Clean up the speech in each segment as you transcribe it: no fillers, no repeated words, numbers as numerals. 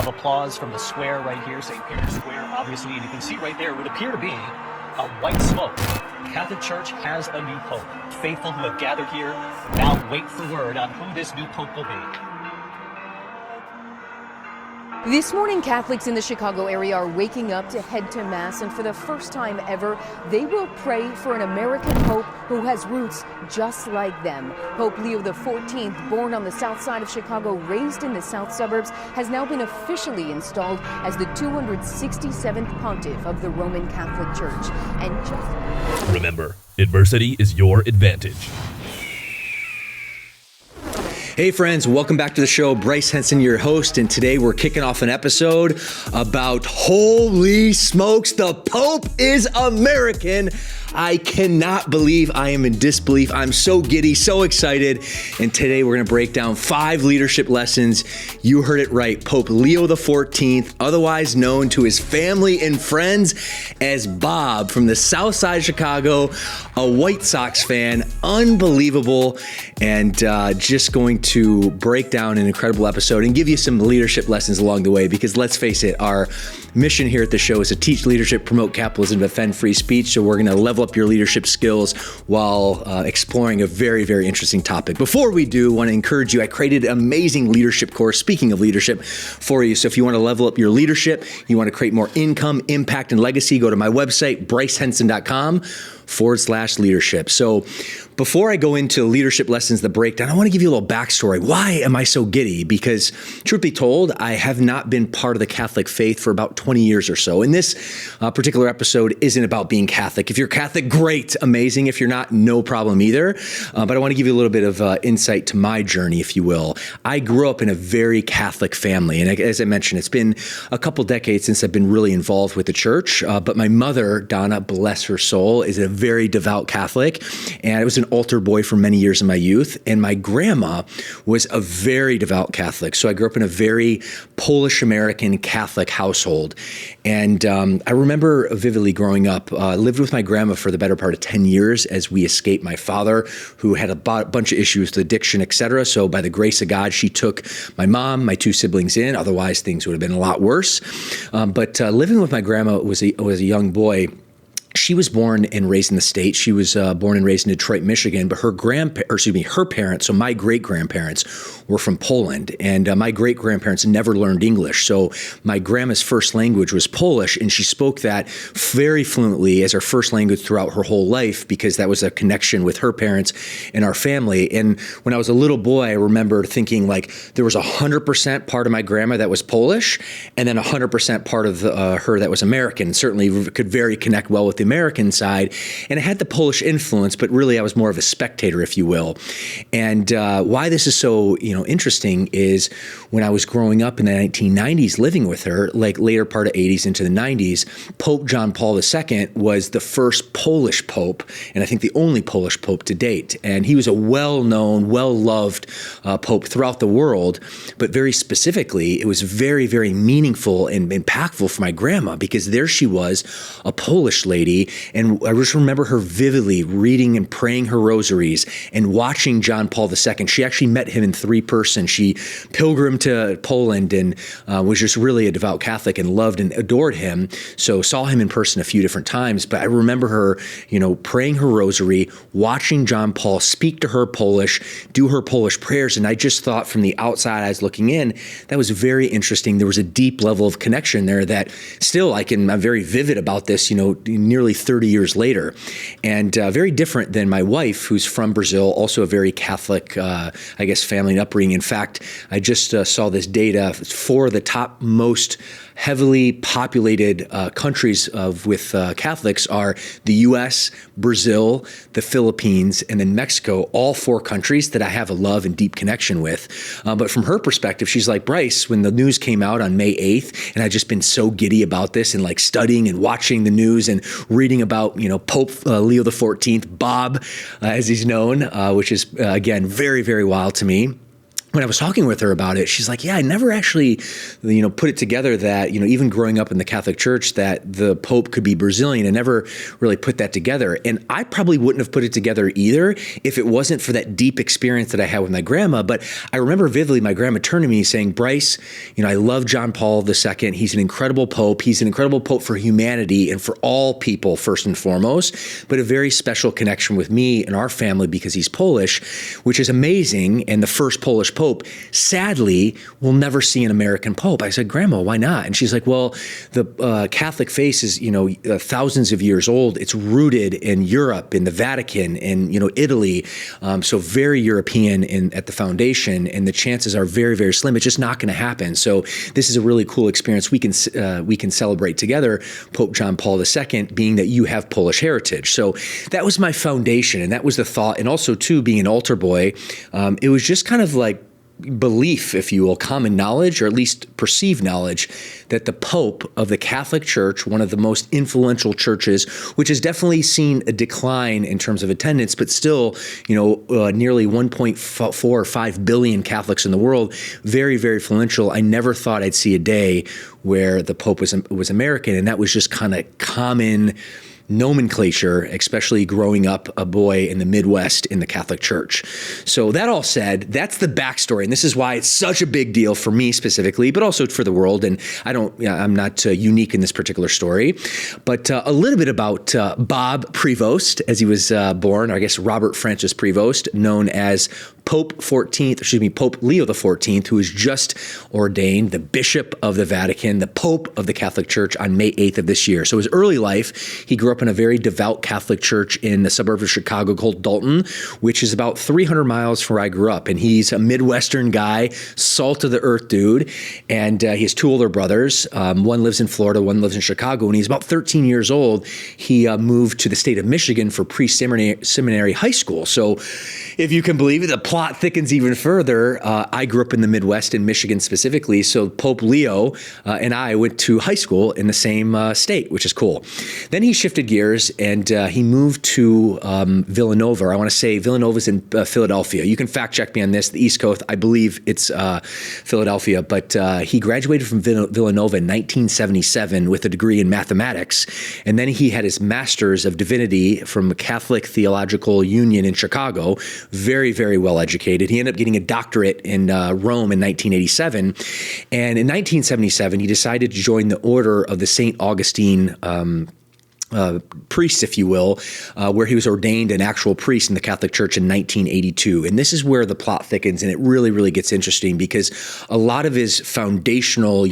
of applause from the square right here, St. Peter's Square, obviously, and you can see right there it would appear to be a white smoke. The Catholic Church has a new pope. Faithful who have gathered here now wait for word on who this new pope will be. This morning, Catholics in the Chicago area are waking up to head to Mass, and for the first time ever, they will pray for an American pope who has roots just like them. Pope Leo XIV, born on the south side of Chicago, raised in the south suburbs, has now been officially installed as the 267th pontiff of the Roman Catholic Church. And just remember, adversity is your advantage. Hey friends, welcome back to the show. Bryce Henson, your host, and today we're kicking off an episode about holy smokes, the Pope is American. I cannot believe I am in disbelief. I'm so giddy, so excited. And today we're going to break down 5 leadership lessons. You heard it right. Pope Leo XIV, otherwise known to his family and friends as Bob from the south side of Chicago, a White Sox fan, unbelievable, and just going to break down an incredible episode and give you some leadership lessons along the way, because let's face it, our mission here at the show is to teach leadership, promote capitalism, defend free speech. So we're going to level up your leadership skills while exploring a very, very interesting topic. Before we do, I want to encourage you, I created an amazing leadership course, speaking of leadership, for you. So if you want to level up your leadership, you want to create more income, impact, and legacy, go to my website, brycehenson.com/leadership. So before I go into leadership lessons, the breakdown, I want to give you a little backstory. Why am I so giddy? Because truth be told, I have not been part of the Catholic faith for about 20 years or so. And this particular episode isn't about being Catholic. If you're Catholic, great, amazing. If you're not, no problem either. But I want to give you a little bit of insight to my journey, if you will. I grew up in a very Catholic family. And as I mentioned, it's been a couple decades since I've been really involved with the church. But my mother, Donna, bless her soul, is a very devout Catholic. And I was an altar boy for many years in my youth. And my grandma was a very devout Catholic. So I grew up in a very Polish-American Catholic household. And I remember vividly growing up, lived with my grandma for the better part of 10 years as we escaped my father, who had a bunch of issues with addiction, etc. So by the grace of God, she took my mom, my 2 siblings in. Otherwise, things would have been a lot worse. But living with my grandma was a young boy. She was born and raised in the States. She was born and raised in Detroit, Michigan, but her parents, so my great-grandparents were from Poland, and my great-grandparents never learned English. So my grandma's first language was Polish, and she spoke that very fluently as her first language throughout her whole life, because that was a connection with her parents and our family. And when I was a little boy, I remember thinking like there was 100% part of my grandma that was Polish, and then 100% part of her that was American. Certainly could connect well with the American side, and it had the Polish influence, but really I was more of a spectator, if you will. And why this is so interesting is when I was growing up in the 1990s, living with her, like later part of 80s into the 90s, Pope John Paul II was the first Polish pope, and I think the only Polish pope to date. And he was a well-known, well-loved pope throughout the world, but very specifically, it was very, very meaningful and impactful for my grandma, because there she was, a Polish lady. And I just remember her vividly reading and praying her rosaries and watching John Paul II. She actually met him in 3 person. She pilgrimed to Poland and was just really a devout Catholic and loved and adored him. So saw him in person a few different times. But I remember her, praying her rosary, watching John Paul speak to her Polish, do her Polish prayers. And I just thought from the outside, I was looking in, that was very interesting. There was a deep level of connection there that still I'm very vivid about this, nearly 30 years later, and very different than my wife, who's from Brazil, also a very Catholic, family and upbringing. In fact, I just saw this data. 4 of the top most heavily populated countries with Catholics are the U.S., Brazil, the Philippines, and then Mexico, all 4 countries that I have a love and deep connection with. But from her perspective, she's like, Bryce, when the news came out on May 8th, and I'd just been so giddy about this and like studying and watching the news and reading about, Pope Leo XIV, Bob, as he's known, which is, again, very, very wild to me. when I was talking with her about it, she's like, yeah, I never actually, put it together that, even growing up in the Catholic Church, that the Pope could be Brazilian. I never really put that together. And I probably wouldn't have put it together either if it wasn't for that deep experience that I had with my grandma. But I remember vividly my grandma turned to me saying, Bryce, I love John Paul II. He's an incredible Pope. He's an incredible Pope for humanity and for all people, first and foremost, but a very special connection with me and our family because he's Polish, which is amazing. And the first Polish Pope, sadly, we'll never see an American Pope. I said, Grandma, why not? And she's like, well, the Catholic faith is, thousands of years old. It's rooted in Europe, in the Vatican, in, Italy. So very European at the foundation. And the chances are very, very slim. It's just not going to happen. So this is a really cool experience. We can celebrate together Pope John Paul II, being that you have Polish heritage. So that was my foundation. And that was the thought. And also, too, being an altar boy, it was just kind of like belief, if you will, common knowledge, or at least perceived knowledge, that the Pope of the Catholic Church, one of the most influential churches, which has definitely seen a decline in terms of attendance, but still, nearly 1.4 or 5 billion Catholics in the world, very, very influential. I never thought I'd see a day where the Pope was American, and that was just kind of common nomenclature, especially growing up a boy in the Midwest in the Catholic Church. So that all said, that's the backstory. And this is why it's such a big deal for me specifically, but also for the world. And I'm not unique in this particular story, but a little bit about Bob Prevost, as he was born, or I guess Robert Francis Prevost, known as Pope Leo XIV, who was just ordained the Bishop of the Vatican, the Pope of the Catholic Church on May 8th of this year. So his early life, he grew up in a very devout Catholic church in the suburb of Chicago called Dalton, which is about 300 miles from where I grew up. And he's a Midwestern guy, salt of the earth dude. And he has two older brothers. One lives in Florida, one lives in Chicago. When he's about 13 years old, he moved to the state of Michigan for pre-seminary high school. So if you can believe it, the plot thickens even further. I grew up in the Midwest, in Michigan specifically. So Pope Leo and I went to high school in the same state, which is cool. Then he shifted gears and he moved to Villanova. I want to say Villanova's in Philadelphia. You can fact check me on this. The East Coast, I believe it's Philadelphia. But he graduated from Villanova in 1977 with a degree in mathematics. And then he had his master's of divinity from Catholic Theological Union in Chicago. Very, very well educated. He ended up getting a doctorate in Rome in 1987. And in 1977, he decided to join the Order of the St. Augustine priest, if you will, where he was ordained an actual priest in the Catholic Church in 1982. And this is where the plot thickens, and it really, really gets interesting because a lot of his foundational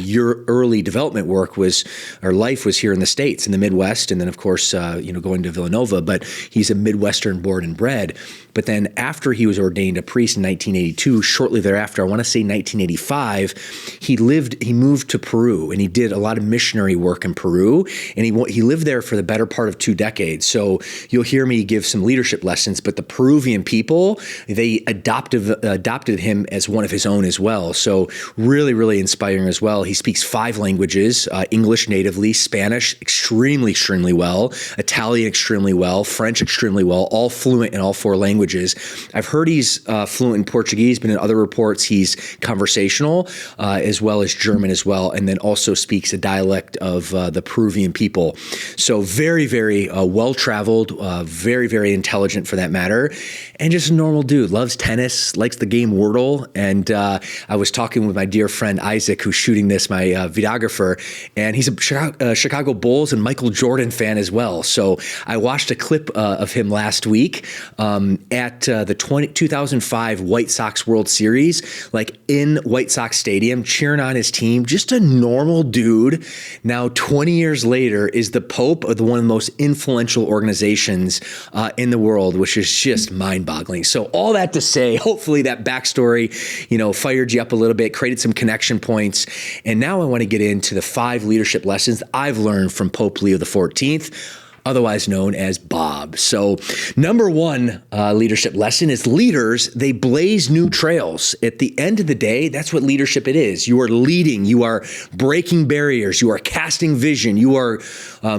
early development life was here in the States, in the Midwest, and then, of course, going to Villanova, but he's a Midwestern born and bred. But then after he was ordained a priest in 1982, shortly thereafter, I want to say 1985, he moved to Peru, and he did a lot of missionary work in Peru, and he lived there for the better part of 2 decades. So you'll hear me give some leadership lessons, but the Peruvian people, they adopted him as one of his own as well. So really, really inspiring as well. He speaks 5 languages, English natively, Spanish extremely, extremely well, Italian extremely well, French extremely well, all fluent in all 4 languages. I've heard he's fluent in Portuguese, but in other reports he's conversational, as well as German as well, and then also speaks a dialect of the Peruvian people. So very, very well-traveled, very, very intelligent for that matter, and just a normal dude. Loves tennis, likes the game Wordle, and I was talking with my dear friend Isaac, who's shooting this, my videographer, and he's a Chicago Bulls and Michael Jordan fan as well. So I watched a clip of him last week at the 2005 White Sox World Series, like in White Sox Stadium, cheering on his team. Just a normal dude. Now, 20 years later, is the Pope of one of the most influential organizations in the world, which is just mind-boggling. So all that to say, hopefully that backstory, fired you up a little bit, created some connection points. And now I want to get into the 5 leadership lessons I've learned from Pope Leo XIV. otherwise known as Bob. So number one leadership lesson is leaders, they blaze new trails. At the end of the day, that's what leadership it is. You are leading, you are breaking barriers, you are casting vision, you are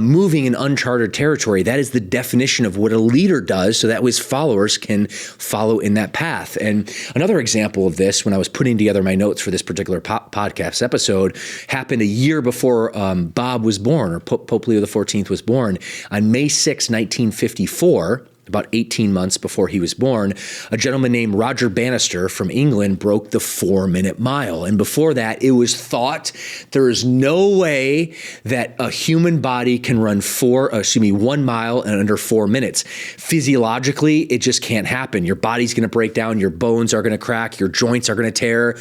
moving in uncharted territory. That is the definition of what a leader does, so that his followers can follow in that path. And another example of this, when I was putting together my notes for this particular podcast episode, happened a year before Bob was born, or Pope Leo XIV was born. On May 6, 1954, about 18 months before he was born, a gentleman named Roger Bannister from England broke the 4-minute mile. And before that, it was thought there is no way that a human body can run 1 mile in under 4 minutes. Physiologically, it just can't happen. Your body's going to break down, your bones are going to crack, your joints are going to tear.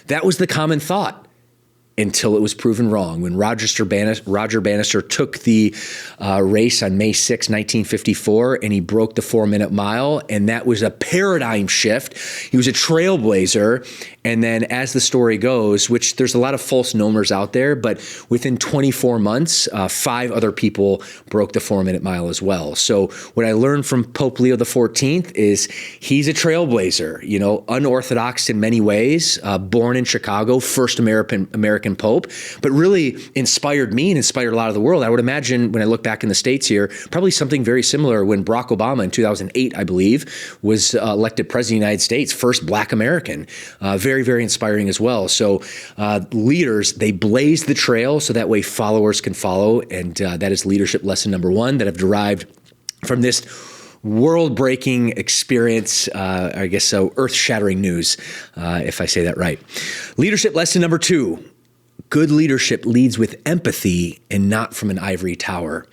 That was the common thought, until it was proven wrong. When Roger Bannister took the race on May 6, 1954, and he broke the 4-minute mile, and that was a paradigm shift. He was a trailblazer. And then as the story goes, which there's a lot of false nomers out there, but within 24 months, 5 other people broke the 4-minute mile as well. So what I learned from Pope Leo XIV is he's a trailblazer, unorthodox in many ways, born in Chicago, first American Pope, but really inspired me and inspired a lot of the world. I would imagine when I look back in the States here, probably something very similar when Barack Obama in 2008, I believe, was elected president of the United States, first Black American. Very, very inspiring as well. So leaders, they blaze the trail so that way followers can follow. And that is leadership lesson number one that I've derived from this world-breaking experience, I guess so, earth-shattering news, if I say that right. Leadership lesson number two. Good leadership leads with empathy and not from an ivory tower.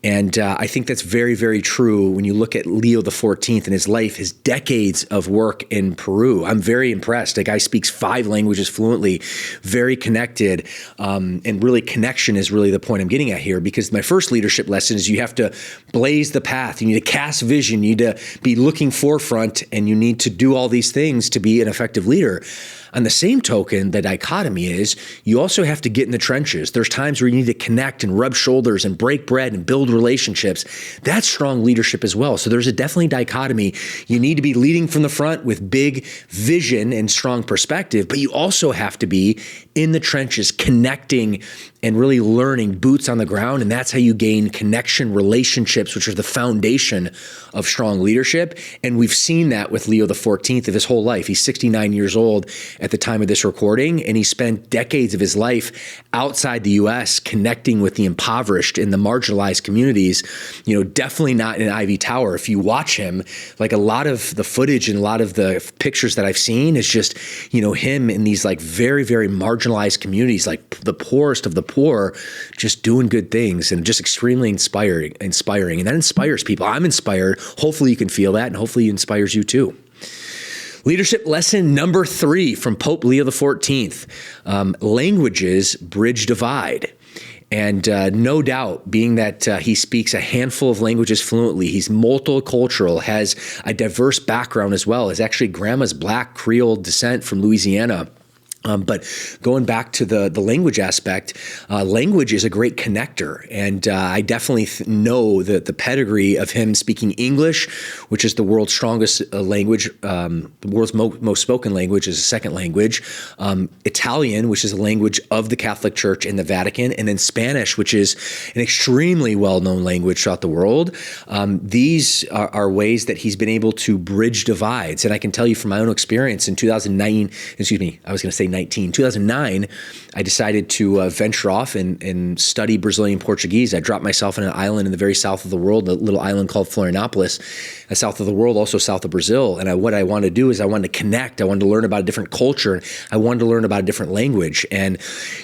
And I think that's very, very true when you look at Leo XIV and his life, his decades of work in Peru. I'm very impressed. The guy speaks 5 languages fluently, very connected. And really connection is really the point I'm getting at here, because my first leadership lesson is you have to blaze the path. You need to cast vision. You need to be looking forefront, and you need to do all these things to be an effective leader. On the same token, the dichotomy is you also have to get in the trenches. There's times where you need to connect and rub shoulders and break bread and build relationships. That's strong leadership as well. So there's a definitely dichotomy. You need to be leading from the front with big vision and strong perspective, but you also have to be in the trenches, connecting and really learning, boots on the ground. And that's how you gain connection, relationships, which are the foundation of strong leadership. And we've seen that with Leo XIV of his whole life. He's 69 years old at the time of this recording, and he spent decades of his life outside the U.S. connecting with the impoverished and the marginalized communities, definitely not in an ivy tower. If you watch him, like a lot of the footage and a lot of the pictures that I've seen is just, him in these like very, very marginalized communities, like the poorest of the poor, just doing good things, and just extremely inspiring. And that inspires people. I'm inspired. Hopefully you can feel that, and hopefully it inspires you too. Leadership lesson number 3 from Pope Leo XIV, languages bridge divide. And no doubt, being that he speaks a handful of languages fluently, he's multicultural, has a diverse background as well. His actually grandma's Black Creole descent from Louisiana. But going back to the language aspect, language is a great connector. And I definitely know that the pedigree of him speaking English, which is the world's strongest language, the world's most spoken language is a second language, Italian, which is a language of the Catholic Church in the Vatican, and then Spanish, which is an extremely well-known language throughout the world. These are ways that he's been able to bridge divides. And I can tell you from my own experience in 2009, I decided to venture off and study Brazilian Portuguese. I dropped myself on an island in the very south of the world, a little island called Florianopolis, south of the world, also south of Brazil. And what I wanted to do is I wanted to connect. I wanted to learn about a different culture. I wanted to learn about a different language. And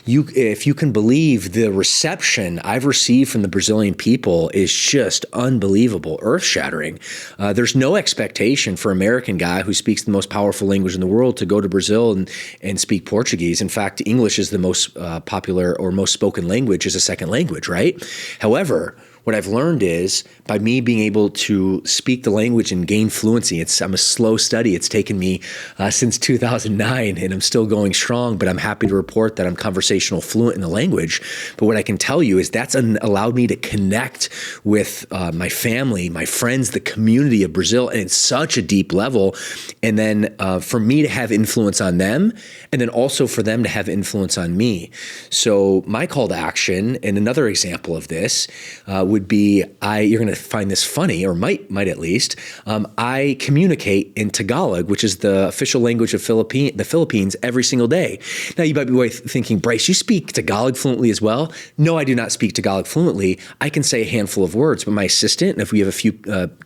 if you can believe, the reception I've received from the Brazilian people is just unbelievable, earth-shattering. There's no expectation for an American guy who speaks the most powerful language in the world to go to Brazil and speak Portuguese. In fact, English is the most popular or most spoken language as a second language, right? However, What I've learned is by me being able to speak the language and gain fluency, I'm a slow study. It's taken me since 2009 and I'm still going strong, but I'm happy to report that I'm conversational fluent in the language. But what I can tell you is that's allowed me to connect with my family, my friends, the community of Brazil, and it's such a deep level. And then for me to have influence on them, and then also for them to have influence on me. So my call to action, and another example of this would be, you're going to find this funny, or might at least, I communicate in Tagalog, which is the official language of the Philippines, every single day. Now you might be thinking, Bryce, you speak Tagalog fluently as well? No, I do not speak Tagalog fluently. I can say a handful of words, but my assistant, and if we have a few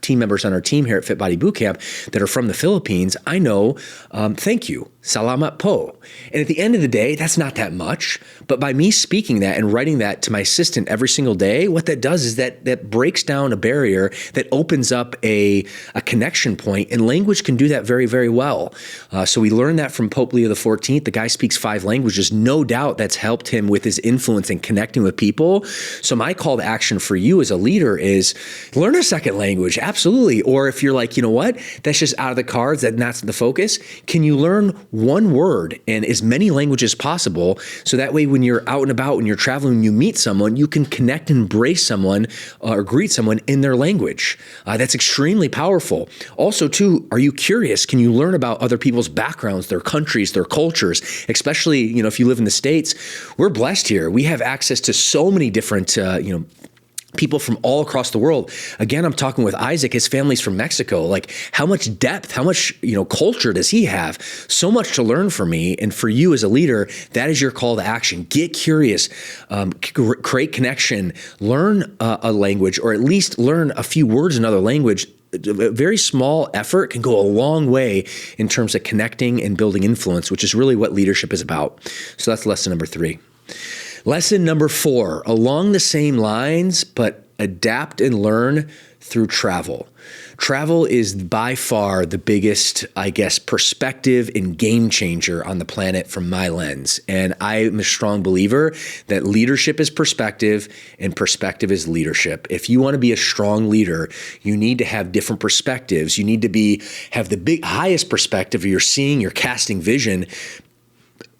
team members on our team here at Fit Body Bootcamp that are from the Philippines, I know, thank you, salamat po. And at the end of the day, that's not that much, but by me speaking that and writing that to my assistant every single day, what that does is that breaks down a barrier that opens up a connection point, and language can do that very, very well. So we learned that from Pope Leo XIV. The guy speaks 5 languages. No doubt that's helped him with his influence in connecting with people. So my call to action for you as a leader is learn a second language, absolutely. Or if you're like, you know what, that's just out of the cards, that's the focus. Can you learn one word in as many languages as possible? So that way, when you're out and about, when you're traveling, when you meet someone, you can connect and embrace someone or greet someone in their language. That's extremely powerful. Also, too, are you curious? Can you learn about other people's backgrounds, their countries, their cultures? Especially, if you live in the States, we're blessed here. We have access to so many different, people from all across the world. Again, I'm talking with Isaac, his family's from Mexico. Like, how much depth, how much, culture does he have? So much to learn from me. And for you as a leader, that is your call to action. Get curious, create connection, learn a language, or at least learn a few words in another language. A very small effort can go a long way in terms of connecting and building influence, which is really what leadership is about. So that's lesson number 3. Lesson number 4, along the same lines, but adapt and learn through travel. Travel is by far the biggest, perspective and game changer on the planet from my lens. And I'm a strong believer that leadership is perspective and perspective is leadership. If you want to be a strong leader, you need to have different perspectives. You need to have the highest perspective. You're seeing, you're casting vision.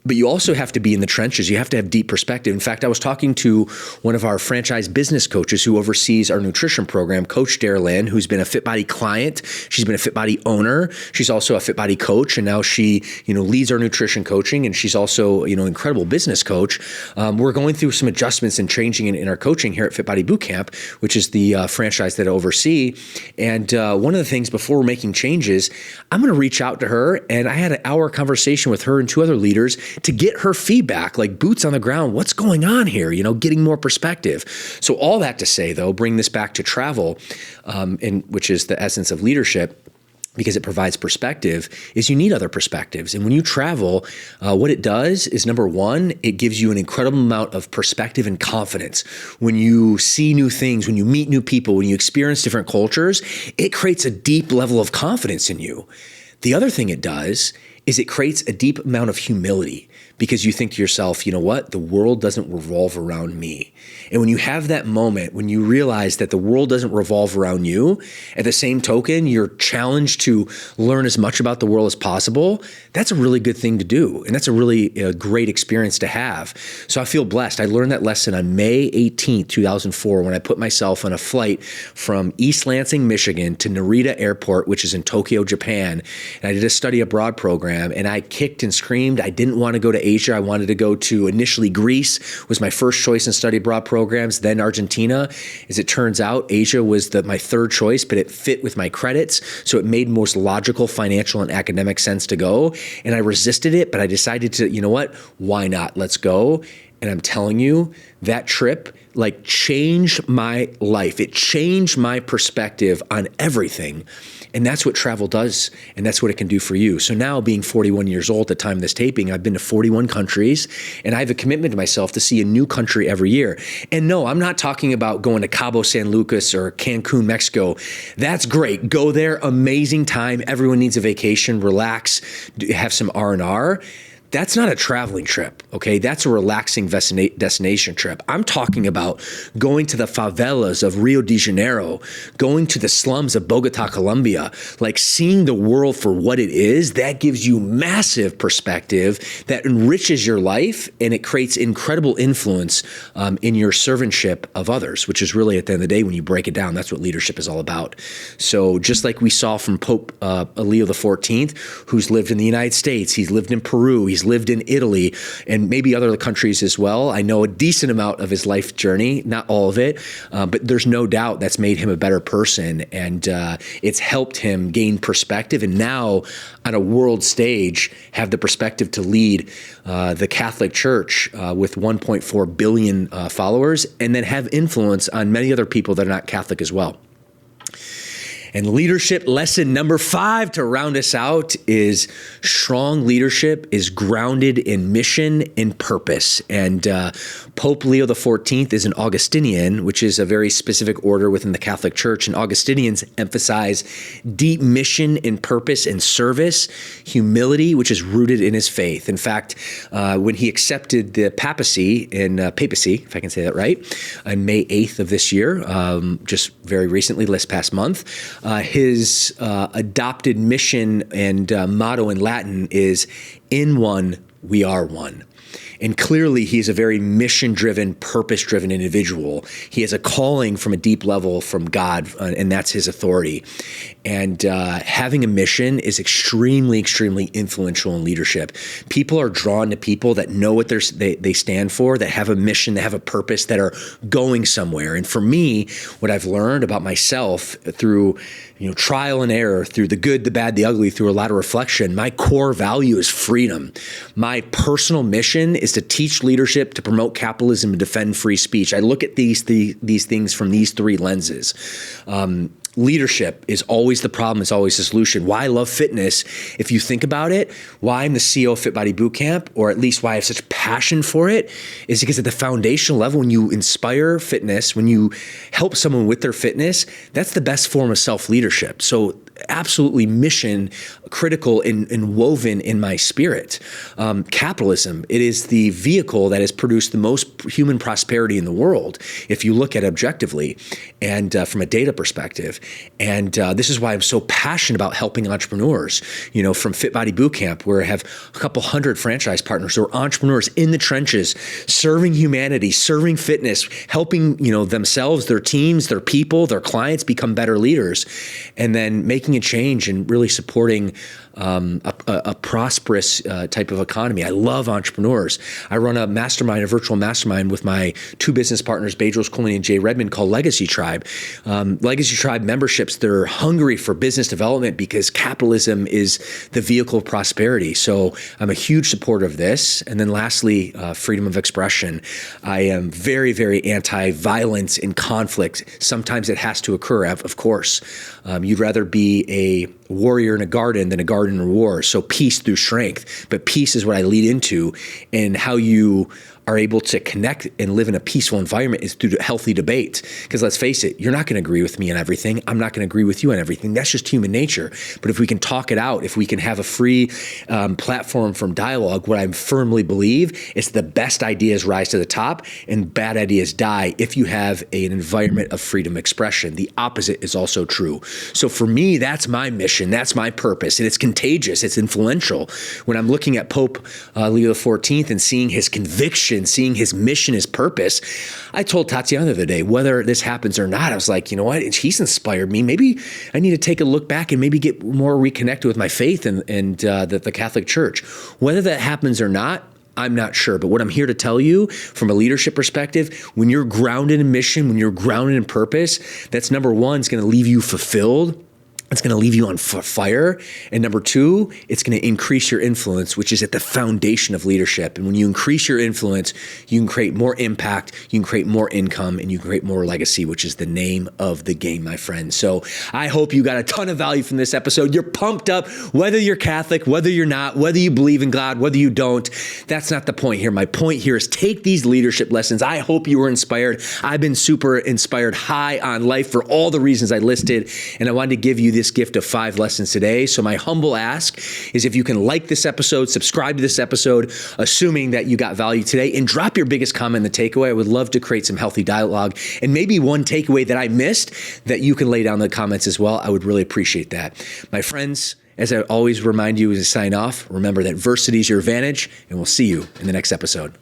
But you also have to be in the trenches. You have to have deep perspective. In fact, I was talking to one of our franchise business coaches who oversees our nutrition program, Coach Darylyn, who's been a Fit Body client. She's been a Fit Body owner. She's also a Fit Body coach, and now she, leads our nutrition coaching, and she's also, incredible business coach. We're going through some adjustments and changing in our coaching here at Fit Body Bootcamp, which is the franchise that I oversee. And one of the things before we're making changes, I'm going to reach out to her, and I had an hour conversation with her and 2 other leaders to get her feedback, like boots on the ground. What's going on here? Getting more perspective. So all that to say, though, bring this back to travel, which is the essence of leadership, because it provides perspective, is you need other perspectives. And when you travel, what it does is, number 1, it gives you an incredible amount of perspective and confidence. When you see new things, when you meet new people, when you experience different cultures, it creates a deep level of confidence in you. The other thing it does is it creates a deep amount of humility, because you think to yourself, you know what? The world doesn't revolve around me. And when you have that moment, when you realize that the world doesn't revolve around you, at the same token, you're challenged to learn as much about the world as possible, that's a really good thing to do. And that's a really great experience to have. So I feel blessed. I learned that lesson on May 18th, 2004, when I put myself on a flight from East Lansing, Michigan to Narita Airport, which is in Tokyo, Japan. And I did a study abroad program, and I kicked and screamed. I didn't want to go to Asia. I wanted to go to initially Greece, was my first choice in study abroad programs, then Argentina. As it turns out, Asia was my 3rd choice, but it fit with my credits. So it made most logical financial and academic sense to go. And I resisted it, but I decided to, you know what? Why not? Let's go. And I'm telling you, that trip changed my life. It changed my perspective on everything. And that's what travel does. And that's what it can do for you. So now, being 41 years old at the time of this taping, I've been to 41 countries, and I have a commitment to myself to see a new country every year. And no, I'm not talking about going to Cabo San Lucas or Cancun, Mexico. That's great. Go there. Amazing time. Everyone needs a vacation. Relax. Have some R&R. That's not a traveling trip, okay? That's a relaxing destination trip. I'm talking about going to the favelas of Rio de Janeiro, going to the slums of Bogota, Colombia, like seeing the world for what it is. That gives you massive perspective, that enriches your life, and it creates incredible influence in your servantship of others, which is really, at the end of the day, when you break it down, that's what leadership is all about. So just like we saw from Pope Leo XIV, who's lived in the United States, he's lived in Peru, he's lived in Italy, and maybe other countries as well. I know a decent amount of his life journey, not all of it, but there's no doubt that's made him a better person, and it's helped him gain perspective, and now on a world stage have the perspective to lead the Catholic Church with 1.4 billion followers, and then have influence on many other people that are not Catholic as well. And leadership lesson number 5 to round us out is strong leadership is grounded in mission and purpose. And Pope Leo XIV is an Augustinian, which is a very specific order within the Catholic Church. And Augustinians emphasize deep mission and purpose and service, humility, which is rooted in his faith. In fact, when he accepted the papacy, if I can say that right, on May 8th of this year, just very recently, this past month, his adopted mission and motto in Latin is, "In one, we are one." And clearly, he's a very mission-driven, purpose-driven individual. He has a calling from a deep level from God, and that's his authority. And having a mission is extremely, extremely influential in leadership. People are drawn to people that know what they stand for, that have a mission, that have a purpose, that are going somewhere. And for me, what I've learned about myself through trial and error, through the good, the bad, the ugly, through a lot of reflection, my core value is freedom. My personal mission is to teach leadership, to promote capitalism, and defend free speech. I look at these things from these 3 lenses. Leadership is always the problem, it's always the solution. Why I love fitness, if you think about it, why I'm the CEO of Fit Body Bootcamp, or at least why I have such passion for it, is because at the foundational level, when you inspire fitness, when you help someone with their fitness, that's the best form of self-leadership. So absolutely mission critical and woven in my spirit. Capitalism, it is the vehicle that has produced the most human prosperity in the world, if you look at it objectively and from a data perspective. And this is why I'm so passionate about helping entrepreneurs. From Fit Body Bootcamp, where I have a couple hundred franchise partners who are entrepreneurs in the trenches, serving humanity, serving fitness, helping themselves, their teams, their people, their clients become better leaders, and then making a change and really supporting a prosperous type of economy. I love entrepreneurs. I run a virtual mastermind with my 2 business partners, Bedros Koulian and Jay Redmond, called Legacy Tribe. Legacy Tribe memberships, they're hungry for business development because capitalism is the vehicle of prosperity. So I'm a huge supporter of this. And then lastly, freedom of expression. I am very, very anti-violence and conflict. Sometimes it has to occur, of course. You'd rather be a warrior in a garden than a garden in a war. So peace through strength. But peace is what I lead into, and how you are able to connect and live in a peaceful environment is through healthy debate. Because let's face it, you're not going to agree with me on everything. I'm not going to agree with you on everything. That's just human nature. But if we can talk it out, if we can have a free platform from dialogue, what I firmly believe is the best ideas rise to the top and bad ideas die if you have an environment of freedom expression. The opposite is also true. So for me, that's my mission. That's my purpose. And it's contagious. It's influential. When I'm looking at Pope Leo XIV and seeing his conviction, seeing his mission, his purpose, I told Tatiana the other day, whether this happens or not, I was like, you know what? He's inspired me. Maybe I need to take a look back and maybe get more reconnected with my faith and the Catholic Church. Whether that happens or not, I'm not sure. But what I'm here to tell you from a leadership perspective, when you're grounded in mission, when you're grounded in purpose, that's number 1, it's going to leave you fulfilled. It's going to leave you on fire. And number 2, it's going to increase your influence, which is at the foundation of leadership. And when you increase your influence, you can create more impact, you can create more income, and you can create more legacy, which is the name of the game, my friends. So I hope you got a ton of value from this episode. You're pumped up, whether you're Catholic, whether you're not, whether you believe in God, whether you don't. That's not the point here. My point here is take these leadership lessons. I hope you were inspired. I've been super inspired, high on life for all the reasons I listed. And I wanted to give you this gift of 5 lessons today. So my humble ask is if you can like this episode, subscribe to this episode, assuming that you got value today, and drop your biggest comment in the takeaway. I would love to create some healthy dialogue, and maybe one takeaway that I missed that you can lay down in the comments as well. I would really appreciate that. My friends, as I always remind you as I sign off, remember that adversity is your advantage, and we'll see you in the next episode.